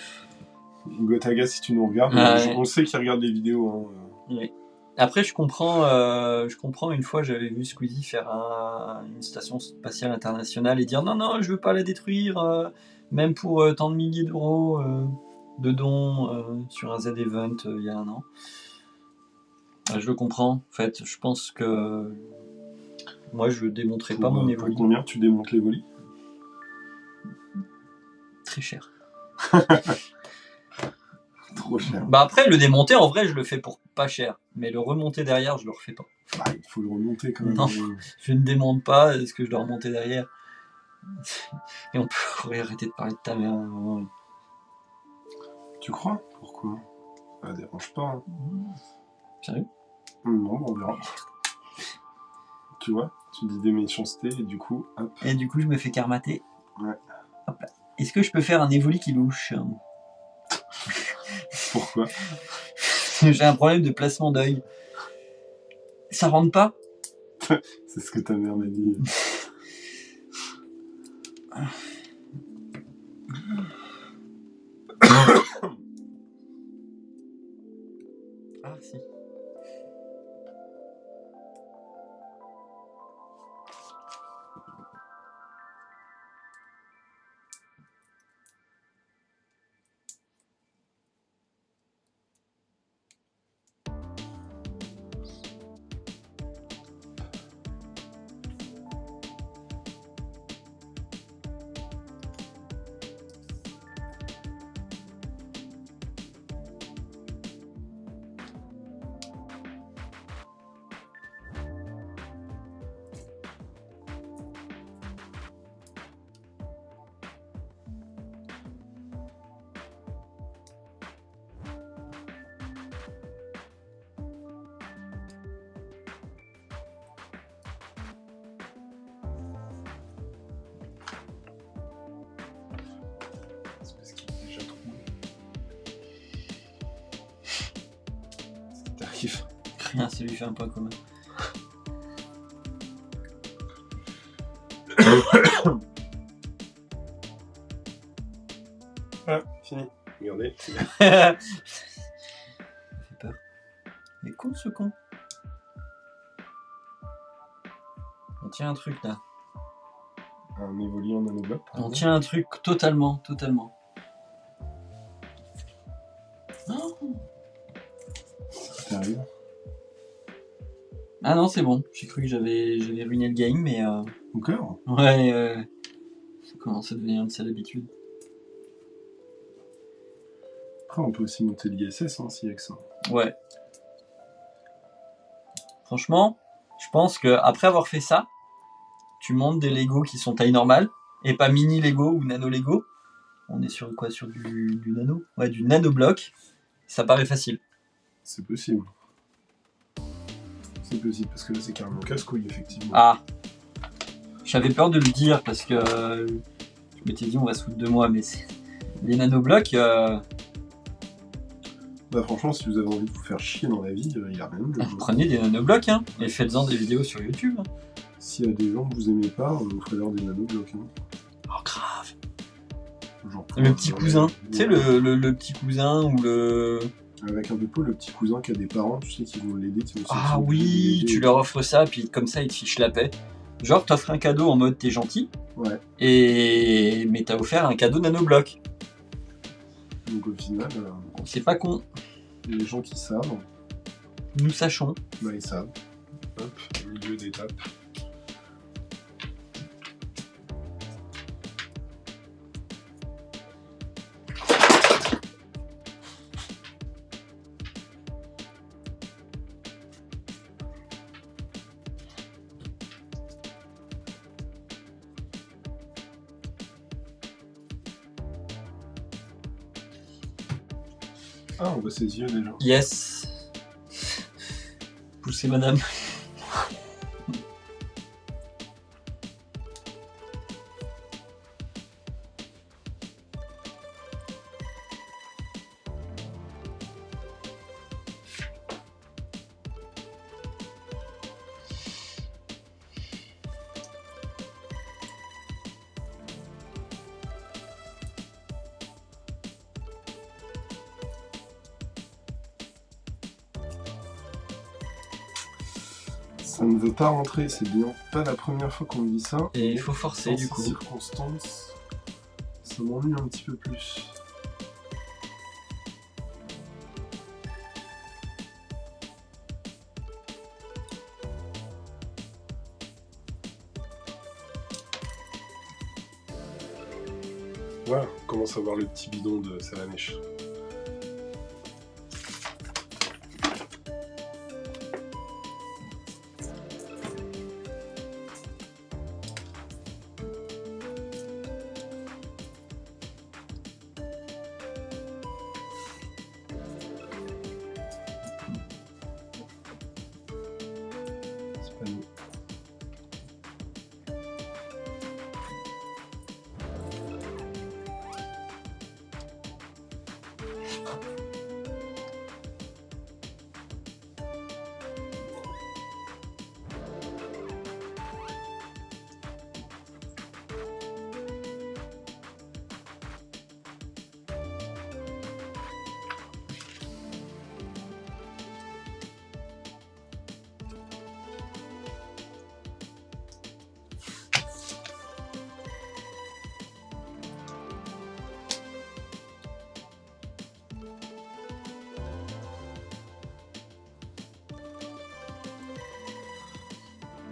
Gotaga, si tu nous regardes, ouais. On sait qu'il regarde les vidéos. Hein. Oui. Après, je comprends. Une fois, j'avais vu Squeezie faire une station spatiale internationale et dire non, je veux pas la détruire, même pour tant de milliers d'euros de dons sur un Z-Event il y a un an. Je le comprends. En fait, je pense que moi, je démonterai pas mon Evoli. Pour combien tu démontes l'Evoli? Très cher. Trop cher. Bah après, le démonter, en vrai, je le fais pour pas cher. Mais le remonter derrière, je le refais pas. Bah, il faut le remonter quand même. Non, je ne démonte pas. Est-ce que je dois remonter derrière? Et on pourrait arrêter de parler de ta mère. Tu crois? Pourquoi? Ça dérange pas. Hein. Sérieux? Non, on verra. Tu vois, tu dis des méchancetés et du coup, hop. Et du coup, je me fais karmater. Ouais. Hop là. Est-ce que je peux faire un Evoli qui louche? Pourquoi? J'ai un problème de placement d'œil. Ça rentre pas? C'est ce que ta mère m'a dit. Ah si. kiffe? Rien, ça lui fait un point commun. Ah, fini. Regardez. Ça fait peur. Il est con ce con. On tient un truc là. Un évoluant nanobloc. On tient un truc totalement. Oh. T'arrives. Ah non, c'est bon. J'ai cru que j'avais ruiné le game, mais Encore? ouais, ça commence à devenir une sale habitude. Après, on peut aussi monter l'ISS hein, s'il y a que ça. Ouais. Franchement, je pense que après avoir fait ça, tu montes des Lego qui sont taille normale et pas mini Lego ou nano Lego. On est sur quoi? Sur du nano? Ouais, du nanobloc. Ça paraît facile. C'est possible. C'est possible parce que là c'est carrément casse-couille effectivement. Ah, j'avais peur de le dire parce que je m'étais dit on va se foutre de moi, mais les nanoblocs. Bah franchement, si vous avez envie de vous faire chier dans la vie, il y a rien de... Prenez des nanoblocs hein, et faites-en des vidéos sur YouTube. Hein. S'il y a des gens que vous aimez pas, on ferait leur des nanoblocs. Hein. Oh grave. Genre, Le petit cousin, tu sais le petit cousin ou le... Avec un peu peu le petit cousin qui a des parents, tu sais, qui vont l'aider. Ah oui, tu leur offres ça, puis comme ça ils te fichent la paix. Genre t'offres un cadeau en mode t'es gentil, Ouais. mais t'as offert un cadeau nanobloc. Donc au final, C'est pas con, les gens qui savent, nous sachons. bah ils savent. Hop, milieu d'étape. Ah, on voit ses yeux déjà. Yes. Poussez madame. Ça ne veut pas rentrer, c'est bien pas la première fois qu'on me dit ça. Et il faut forcer dans du ces coup. circonstances, ça m'ennuie un petit peu plus. Voilà, on commence à voir le petit bidon de Salamèche. C'est pas nous.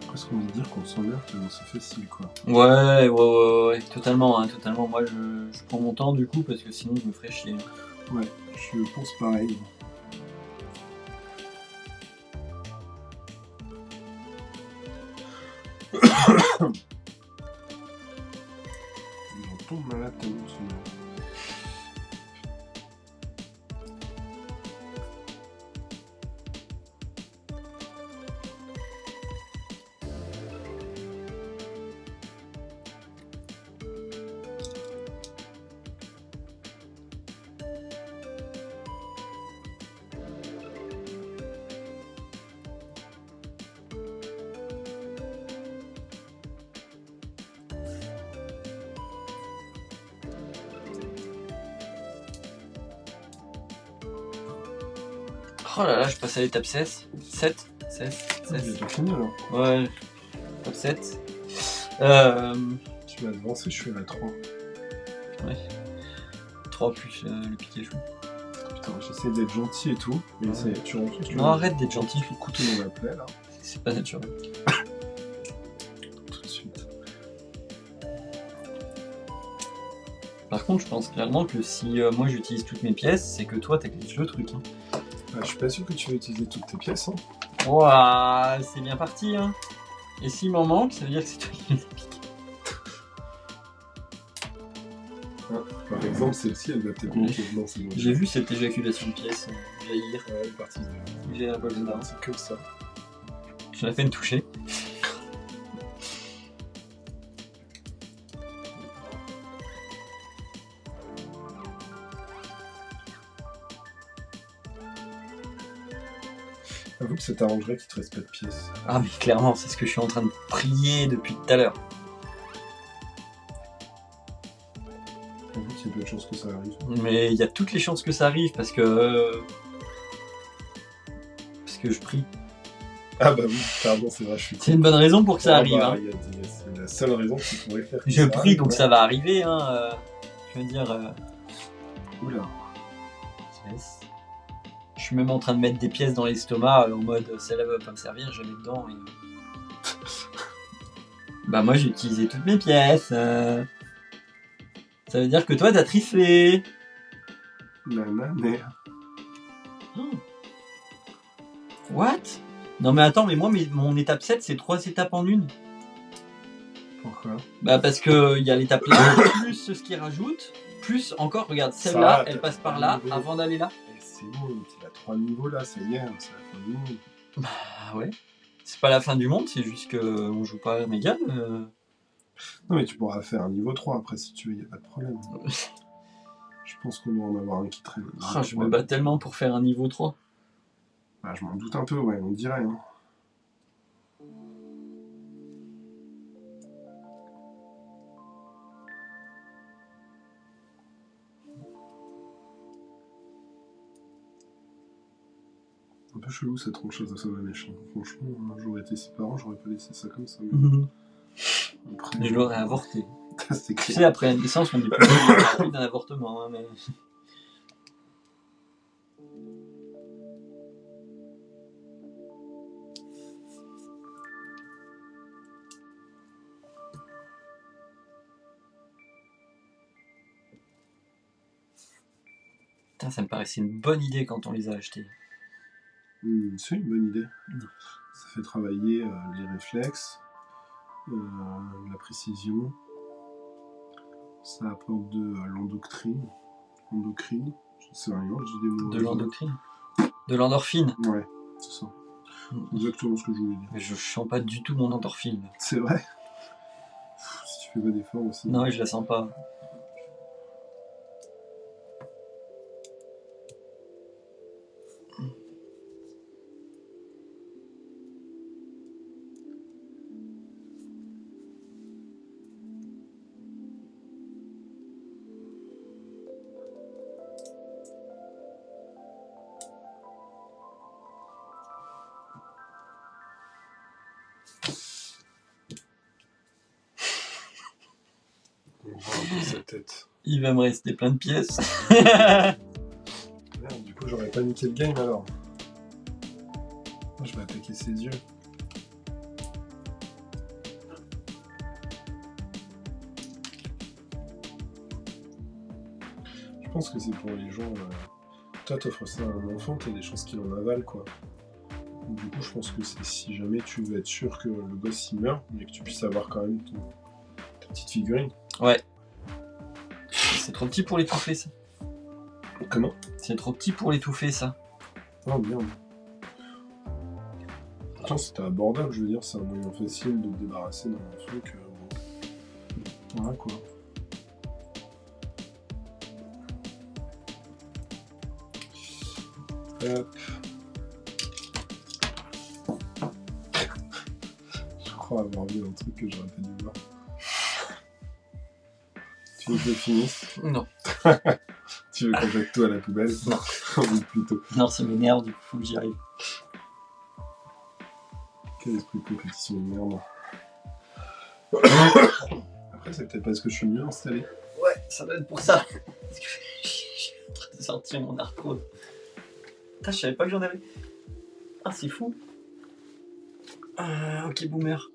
Presque envie de dire qu'on s'emmerde tellement c'est facile quoi. Ouais, totalement, hein, totalement. Moi je prends mon temps du coup parce que sinon je me ferais chier. Ouais, je pense pareil. J'en tombe malade tellement ce moment. Oh là là, je passe à l'étape 16. 7. 16. J'ai 16. déjà fini alors. Ouais. Étape 7. Tu vas avancer, je suis à la 3. Ouais. 3 plus le piqué chou. Putain, j'essaie d'être gentil et tout, mais ça y est, tu rentres. Non, arrête d'être gentil. Le couteau dans la plaie là, C'est pas naturel. tout de suite. Par contre, je pense clairement que si moi j'utilise toutes mes pièces, c'est que toi t'actives le truc. Hein. Ah, je suis pas sûr que tu vas utiliser toutes tes pièces. Hein. Ouah, c'est bien parti. Hein. Et s'il m'en manque, ça veut dire que c'est toi qui les as piqués. Par exemple, celle-ci, elle va peut-être manquer. Non, c'est bon. J'ai vu cette éjaculation de pièces jaillir. Ouais, elle est partie. J'ai un Bolsonaro. C'est que ça. J'en ai fait une toucher. Avoue que ça t'arrangerait qu'il te reste pas de pièces. Ah mais clairement, c'est ce que je suis en train de prier depuis tout à l'heure. Avoue qu'il y a peu de chances que ça arrive. Mais il y a toutes les chances que ça arrive parce que je prie. Ah bah oui, pardon, c'est vrai, je suis. C'est une bonne raison pour que ça Ah arrive. bah, Hein. c'est la seule raison qui pourrait faire que Je ça prie arrive, donc ouais. ça va arriver. Hein. Je veux dire. Oula. Yes. Je suis même en train de mettre des pièces dans l'estomac en mode celle-là va pas me servir, je les mets dedans. Et... bah moi j'ai utilisé toutes mes pièces. Ça veut dire que toi t'as triflé. Mais... What? Non mais attends, mais moi mon étape 7 c'est 3 étapes en une. Pourquoi? Bah parce que il y a l'étape là, plus ce qu'il rajoute, plus encore, regarde, celle-là, elle passe par là avant d'aller là. Et c'est bon, t'as 3 niveaux là, ça y est, c'est la fin du monde. Bah ouais. C'est pas la fin du monde, c'est juste que on joue pas à Megan. Non mais tu pourras faire un niveau 3 après si tu veux, y a pas de problème. Je pense qu'on doit en avoir un qui traîne. Ah, je me bats tellement pour faire un niveau 3. Bah, je m'en doute un peu, ouais, on dirait. Hein. Un peu chelou cette troncheuse de Soda méchant. Franchement, j'aurais été ses parents, j'aurais pas laissé ça comme ça. Mais... Je l'aurais avorté. C'est Tu clair. sais, après la naissance, on dit plus d'un avortement. Hein, mais... Putain, ça me paraissait une bonne idée quand on les a achetés. C'est une bonne idée. Ça fait travailler les réflexes, la précision. Ça apporte de l'endocrine. Endocrine, je sais rien, je dis des mots. De l'endocrine. De l'endorphine. Ouais, c'est ça. Exactement ce que je voulais dire. Mais je sens pas du tout mon endorphine. C'est vrai. Si tu fais pas d'efforts aussi. Non, je la sens pas. Sa tête. Il va me rester plein de pièces. Merde, du coup, j'aurais pas niqué le game alors. Moi, je vais attaquer ses yeux. Je pense que c'est pour les gens. Toi, t'offres ça à un enfant, t'as des chances qu'il en avale, quoi. Donc, du coup, je pense que c'est si jamais tu veux être sûr que le gosse il meurt, mais que tu puisses avoir quand même ta petite figurine. Ouais. C'est trop petit pour l'étouffer, ça. Comment? C'est trop petit pour l'étouffer, ça. Oh merde. Pourtant, c'était abordable, je veux dire, c'est un moyen facile de te débarrasser d'un truc. Bon. Voilà quoi. Hop. Je crois avoir vu un truc que j'aurais pas dû voir. Tu veux que je le finisse? Non. Tu veux qu'on jette tout à la poubelle? Non. Ou plutôt. Non, ça m'énerve, du coup, faut que j'y arrive. Quel esprit de compétition de merde. Après, c'est peut-être parce que je suis mieux installé. Ouais, ça doit être pour ça. Parce que je suis en train de sortir mon arthrose. Putain, je savais pas que j'en avais. Ah, c'est fou. Ok, boomer.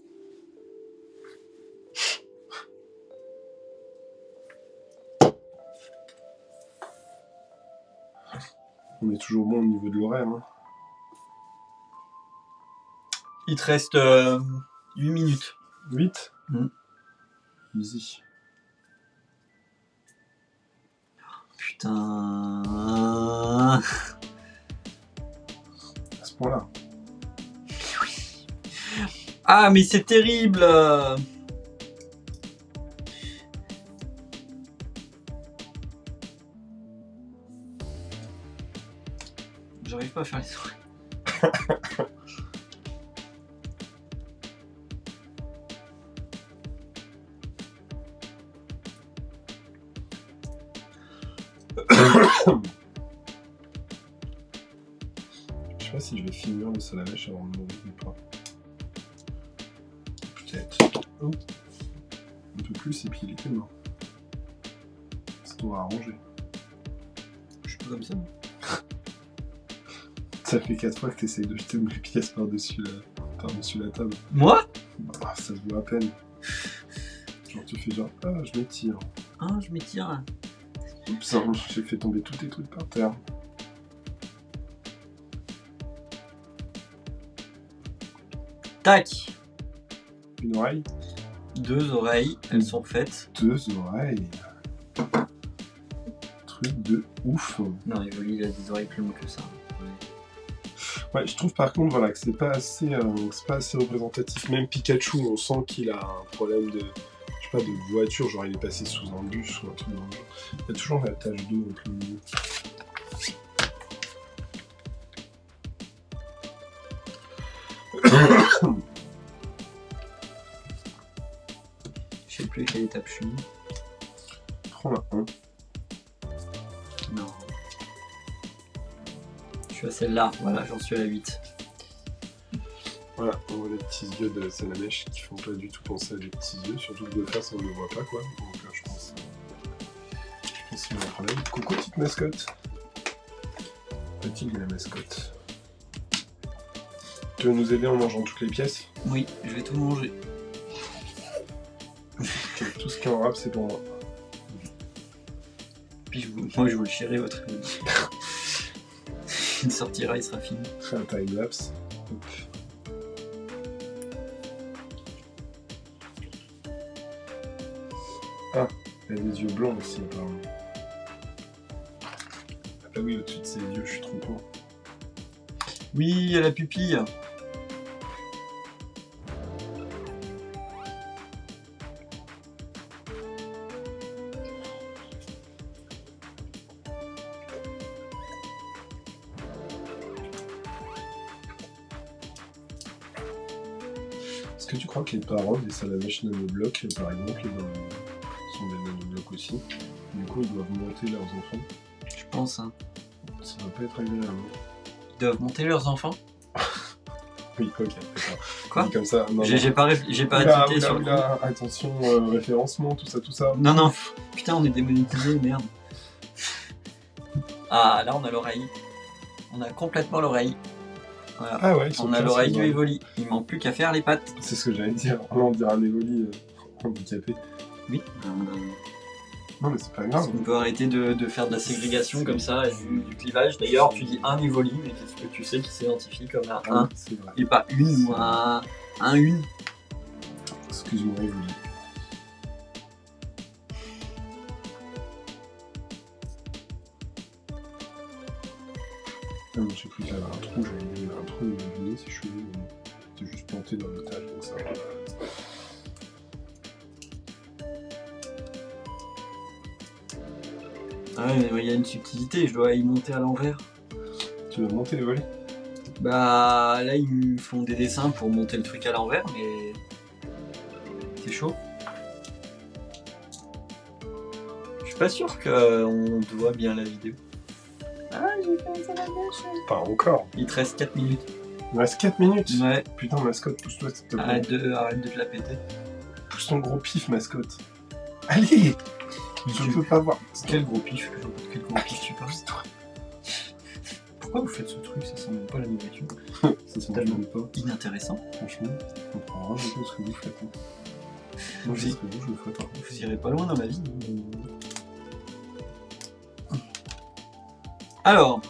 On est toujours bon au niveau de l'horaire. Hein. Il te reste 8 minutes. 8 Mm. Easy. Putain. À ce point-là. Ah, mais c'est terrible. J'arrive pas à faire les souris. Je sais pas si je vais finir le salamèche avant de mourir ou pas. Peut-être. Oh. Un peu plus et puis il était mort. Ça doit arranger. Je suis pas comme ça. Ça fait 4 fois que tu essayes de jeter mes pièces par-dessus la table. Moi? Ah, ça se voit à peine. Genre tu fais genre, ah je m'étire. Ah, je m'étire. Oups, j'ai fait tomber tous tes trucs par terre. Tac. Une oreille, 2 oreilles, elles sont faites. 2 oreilles. Truc de ouf. Non, Evoli, il a des oreilles plus longues que ça. Ouais, je trouve par contre voilà, que c'est pas assez représentatif. Même Pikachu, on sent qu'il a un problème de, je sais pas, de voiture, genre il est passé sous un bus ou un truc dans le genre. Il y a toujours la tache d'eau un peu. Je sais plus quelle étape je suis. Prends la 1. Non. Je suis à celle-là, voilà, j'en suis à la 8. Voilà, on voit les petits yeux de Salamèche qui font pas du tout penser à des petits yeux, surtout que de face on ne le voit pas quoi. Donc je pense qu'il y a un problème. Coucou petite mascotte. Fatigue la mascotte. Tu veux nous aider en mangeant toutes les pièces? Oui, je vais tout manger. Tout ce qui est en rap c'est pour moi. Puis moi je vous le chierai votre. Il sortira, il sera fini. Fais un time-lapse. Ah, elle a des yeux blancs aussi apparemment. Ah bah oui, au-dessus de ses yeux, je suis trop con. Oui, à la pupille. Est-ce que tu crois que les parents des Salamèche nanoblocs, par exemple, sont des nanoblocs aussi? Du coup, ils doivent monter leurs enfants. Je pense, hein. Ça va pas être agréable. Ils doivent monter leurs enfants. Oui, ok, d'accord. Quoi? Dit comme ça. Non, J'ai pas oula, tilté sur le coup. attention, référencement, tout ça. Non, non. Putain, on est démonétisé, merde. Ah, là, on a l'oreille. On a complètement l'oreille. Voilà. Ah ouais, ils sont On a classe, l'oreille ils du ont- Evoli. Il manque plus qu'à faire les pattes. C'est ce que j'allais dire. Là, on dirait un Evoli handicapé. Oui. Non, mais c'est pas grave. On peut arrêter de faire de la ségrégation comme ça, et du clivage. D'ailleurs, tu dis un Evoli, mais qu'est-ce que tu sais qui s'identifie comme un Ah, c'est vrai. et pas une ou un une? Excuse-moi, Evoli. Ah non, j'ai cru qu'il y avait un trou, j'avais dit un trou, il m'a venu si je suis venu, mais c'était juste planté dans l'étage, donc ça va. Ah ouais, mais il y a une subtilité, je dois y monter à l'envers. Tu vas monter les volets? Bah là, ils me font des dessins pour monter le truc à l'envers, mais c'est chaud. Pas sûr qu'on te voit bien la vidéo. Ah, j'ai fait ça la mèche. Pas encore. Il te reste 4 minutes. Il me reste 4 minutes. Ouais. Putain, mascotte, pousse-toi, s'il te plaît. Arrête de te la péter. Pousse ton gros pif, mascotte. Allez. Je peux pas voir. Quel gros pif, quel gros pif tu parles. Pousse-toi. Pourquoi vous faites ce truc? Ça sent même pas la miniature. Ça sent tellement pas. Inintéressant. Franchement, je comprends rien du tout ce que vous faites. Hein. Moi, je sais ce que vous, je le ferai pas. Vous irez pas loin dans ma vie. Alors,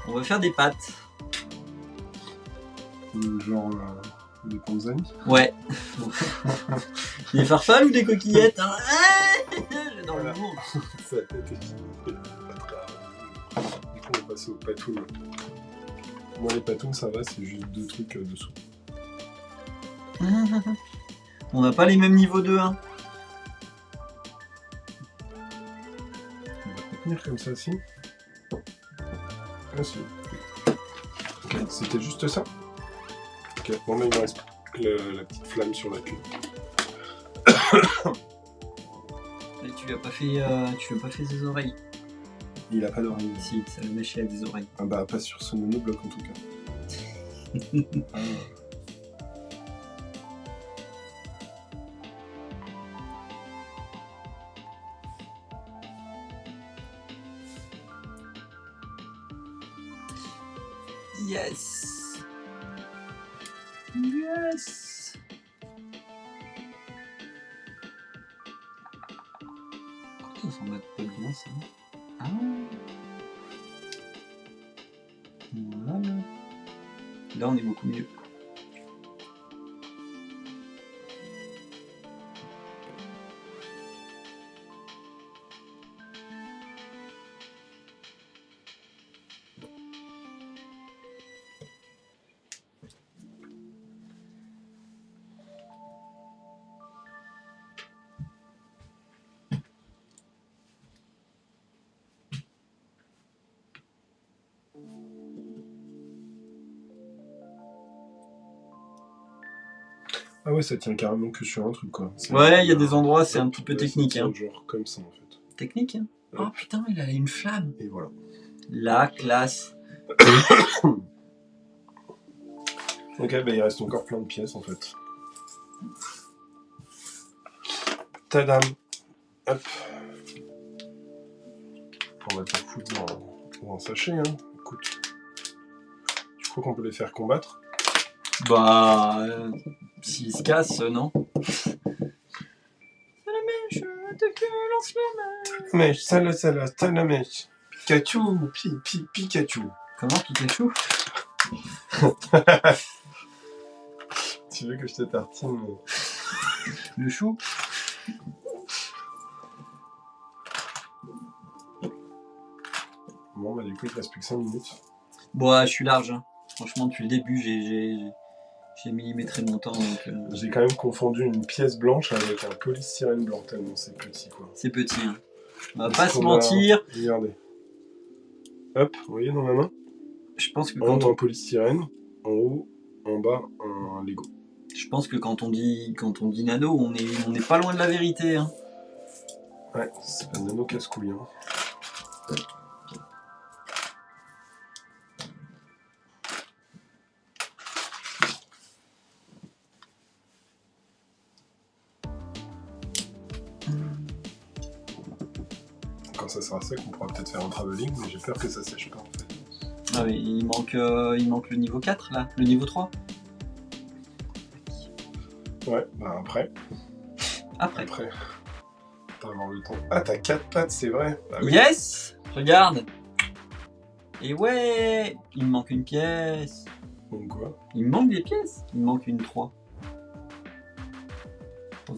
on va faire des pâtes. Genre des panzani. Ouais. Des farfales ou des coquillettes hein. J'adore le mot. Sa tête est pas très rare. Du coup, on va passer aux patounes. Moi, les patounes, ça va, c'est juste 2 trucs dessous. On n'a pas les mêmes niveaux de 1. On va tenir comme ça, si. Ah, si. Ok, c'était juste ça. Ok, bon, mais il me reste la petite flamme sur la queue. Et tu lui as pas fait ses oreilles. Il a pas d'oreille. Si, ça le mèche avec des oreilles. Ah bah, pas sur ce monobloc en tout cas. Ah. Yes. Yes. Ça s'en va pas bien ça. Ah. Voilà. Là on est beaucoup mieux. Ah ouais, ça tient carrément que sur un truc quoi. Ouais, il y a des endroits, c'est un petit peu technique. Hein. Genre comme ça en fait. Technique hein. Oh putain, il a une flamme. Et voilà. La classe. Ok, bah il reste encore plein de pièces en fait. Tadam. Hop. On va te foutre dans un sachet, hein. Écoute. Tu crois qu'on peut les faire combattre? Bah, s'il se casse, non. C'est la mèche, attaque, lance la mèche. Mèche, ça la mèche. Pikachu, Pikachu. Comment Pikachu? Tu veux que je te tartine Le chou? Bon, bah du coup, il te reste plus que 5 minutes. Bon, ouais, je suis large. Hein. Franchement, depuis le début, j'ai millimétré mon temps. Donc, J'ai quand même confondu une pièce blanche avec un polystyrène blanc, tellement c'est petit, quoi. c'est petit. Hein. On va pas se mentir. Regardez. Hop, vous voyez dans ma main? Je pense que En quand haut, un polystyrène. En haut, en bas, un Lego. Je pense que quand on dit nano, on est pas loin de la vérité. Hein. Ouais, c'est pas nano casse-couille. Hein. Quand ça sera sec, on pourra peut-être faire un travelling, mais j'ai peur que ça sèche pas en fait. Ah oui, il manque le niveau 4 là, le niveau 3. Ouais, bah après. Après. Pas avoir le temps. Ah, t'as 4 pattes, c'est vrai. Bah, oui. Yes. Regarde. Et ouais, il me manque une pièce. Donc quoi? Il me manque des pièces. Il me manque une 3. Oh,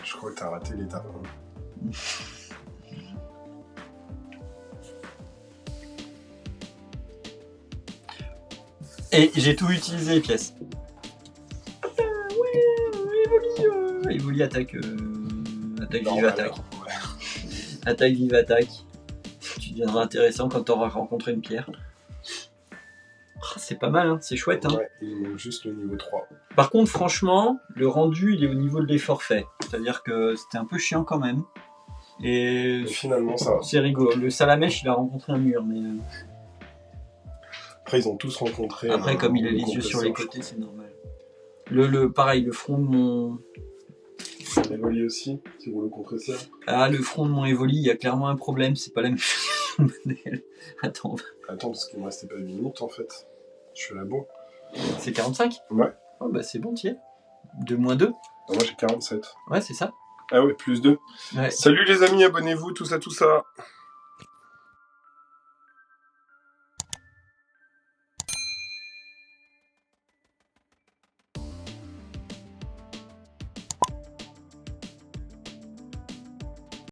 Je crois que t'as raté l'étape. Hein. Et j'ai tout utilisé les pièces. Ouais, Evoli attaque. Attaque vive attaque. Ouais. Attaque vive attaque. Tu deviendras intéressant quand t'auras rencontré une pierre. Oh, c'est pas mal, hein, c'est chouette. Hein. Ouais, il manque juste le niveau 3. Par contre, franchement, le rendu, il est au niveau de l'effort fait. C'est-à-dire que c'était un peu chiant quand même. Et finalement, ça va. c'est rigolo. Le Salamèche, il a rencontré un mur, mais... Après, ils ont tous rencontré... Après, comme il a les yeux sur les côtés, c'est normal. Pareil, le front de mon... Evoli aussi, petit rouleau compresseur. Ah, le front de mon Evoli, il y a clairement un problème, c'est pas la même modèle. Attends, parce qu'il me restait pas 8 minutes en fait. Je suis à la bourre. c'est 45 ? Ouais. Oh bah c'est bon, t'y es. 2 moins 2 ? Moi j'ai 47. Ouais, c'est ça. Ah ouais, plus 2. Ouais. Salut les amis, abonnez-vous, tout ça.